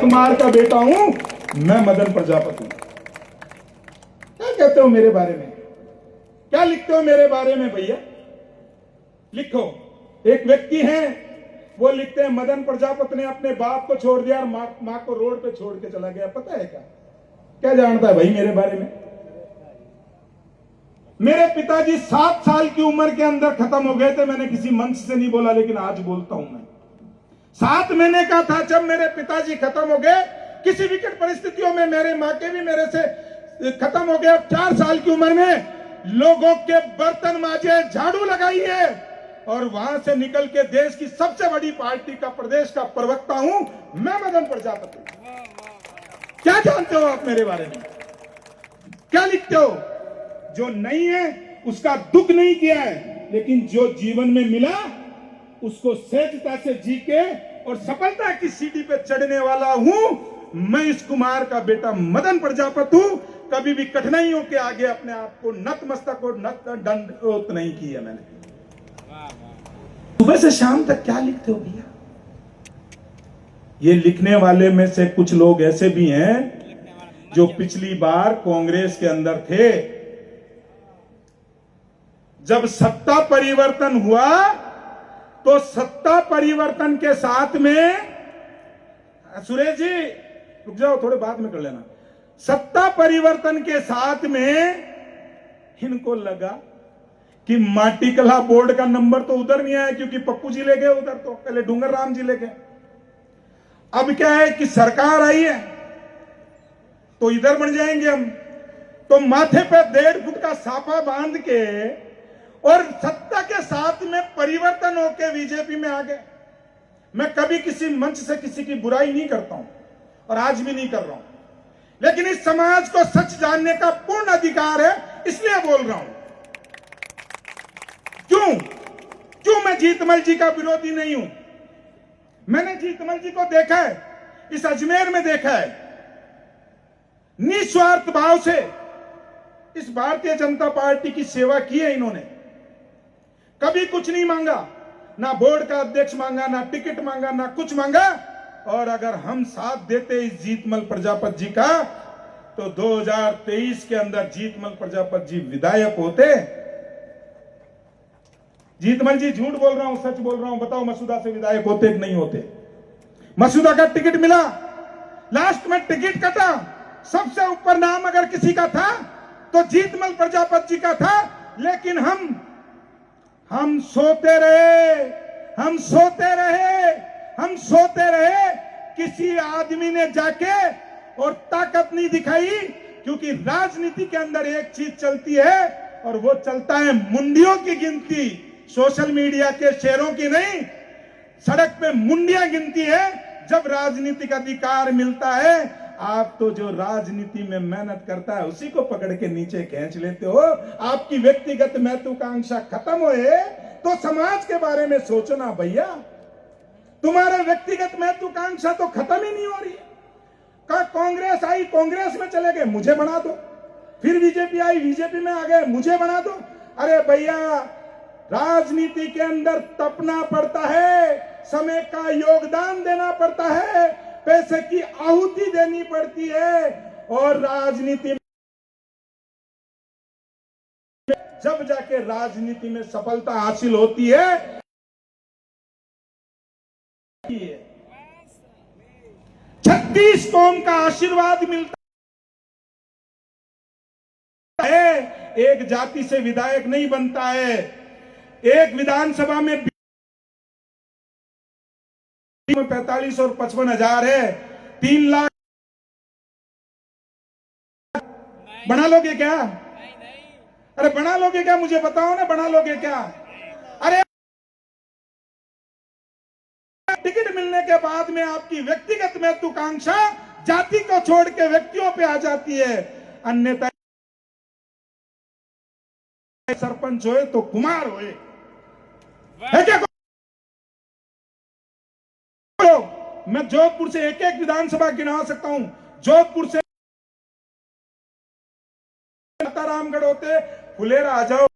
कुमार का बेटा हूं, मैं मदन प्रजापति। क्या कहते हो मेरे बारे में? क्या लिखते हो मेरे बारे में भैया? लिखो। एक व्यक्ति है, वो लिखते हैं मदन प्रजापति ने अपने बाप को छोड़ दिया और मां को रोड पे छोड़ के चला गया। पता है क्या? क्या जानता है भाई मेरे बारे में? मेरे पिताजी 7 साल की उम्र के अंदर खत्म हो गए थे। मैंने किसी मंच से नहीं बोला, लेकिन आज बोलता हूं। मैं 7 महीने का था जब मेरे पिताजी खत्म हो गए। किसी विकट परिस्थितियों में मेरे मां के भी मेरे से खत्म हो गए। 4 साल की उम्र में लोगों के बर्तन मांजे, झाड़ू लगाई है, और वहां से निकल के देश की सबसे बड़ी पार्टी का प्रदेश का प्रवक्ता हूं मैं, मदन प्रजापति। क्या जानते हो आप मेरे बारे में? क्या लिखते हो? जो नहीं है उसका दुख नहीं किया है, लेकिन जो जीवन में मिला उसको सहजता से जी के और सफलता की सीढ़ी पे चढ़ने वाला हूं मैं। इस कुमार का बेटा मदन प्रजापति हूं। कभी भी कठिनाइयों के आगे अपने आप को नतमस्तक और दंडवत नहीं किया मैंने। सुबह से शाम तक क्या लिखते हो भैया? ये लिखने वाले में से कुछ लोग ऐसे भी हैं जो पिछली बार कांग्रेस के अंदर थे। जब सत्ता परिवर्तन हुआ तो सत्ता परिवर्तन के साथ में, सुरेश जी रुक जाओ, थोड़े बाद में कर लेना। सत्ता परिवर्तन के साथ में इनको लगा कि माटी कला बोर्ड का नंबर तो उधर नहीं आया, क्योंकि पप्पू जी ले गए उधर, तो पहले डूंगर राम जी ले गए। अब क्या है कि सरकार आई है तो इधर बन जाएंगे हम। तो माथे पे 1.5 फुट का साफा बांध के और सत्ता के साथ में परिवर्तन होके बीजेपी में आ गए। मैं कभी किसी मंच से किसी की बुराई नहीं करता हूं और आज भी नहीं कर रहा हूं, लेकिन इस समाज को सच जानने का पूर्ण अधिकार है, इसलिए बोल रहा हूं। क्यों मैं जीतमल जी का विरोधी नहीं हूं? मैंने जीतमल जी को देखा है, इस अजमेर में देखा है। निस्वार्थ भाव से इस भारतीय जनता पार्टी की सेवा की है इन्होंने। कभी कुछ नहीं मांगा, ना बोर्ड का अध्यक्ष मांगा, ना टिकट मांगा, ना कुछ मांगा। और अगर हम साथ देते इस जीतमल प्रजापति जी का, तो 2023 के अंदर जीतमल प्रजापति जी विधायक होते। जीतमल जी झूठ बोल रहा हूं, सच बोल रहा हूं, बताओ मसूदा से विधायक होते कि नहीं होते? मसूदा का टिकट मिला, लास्ट में टिकट कटा, सबसे ऊपर नाम अगर किसी का था तो जीतमल प्रजापति जी का था। लेकिन हम सोते रहे। किसी आदमी ने जाके और ताकत नहीं दिखाई, क्योंकि राजनीति के अंदर एक चीज चलती है और वो चलता है मुंडियों की गिनती। सोशल मीडिया के शेयरों की नहीं, सड़क पे मुंडियां गिनती है जब राजनीतिक अधिकार मिलता है। आप तो जो राजनीति में मेहनत करता है उसी को पकड़ के नीचे खींच लेते हो। आपकी व्यक्तिगत महत्वाकांक्षा खत्म होए तो समाज के बारे में सोचो ना भैया। तुम्हारा व्यक्तिगत महत्वाकांक्षा तो खत्म ही नहीं हो रही है। का कांग्रेस आई, कांग्रेस में चले गए, मुझे बना दो। फिर बीजेपी आई, बीजेपी में आ गए, मुझे बना दो। अरे भैया, राजनीति के अंदर तपना पड़ता है, समय का योगदान देना पड़ता है, पैसे की आहुति देनी पड़ती है, और राजनीति में जब जाके राजनीति में सफलता हासिल होती है। 36 कौम का आशीर्वाद मिलता है। एक जाति से विधायक नहीं बनता है। एक विधानसभा में 45 और 55 हजार है, 3 लाख बना लोगे क्या? अरे बना लोगे क्या? मुझे बताओ ना, बना लोगे क्या? अरे टिकट मिलने के बाद में आपकी व्यक्तिगत महत्वाकांक्षा जाति को छोड़ के व्यक्तियों पे आ जाती है। अन्यथा सरपंच होए तो कुमार होए, है क्या? मैं जोधपुर से एक विधानसभा गिना सकता हूं। जोधपुर से रामगढ़ होते, फुलेरा आ जाओ।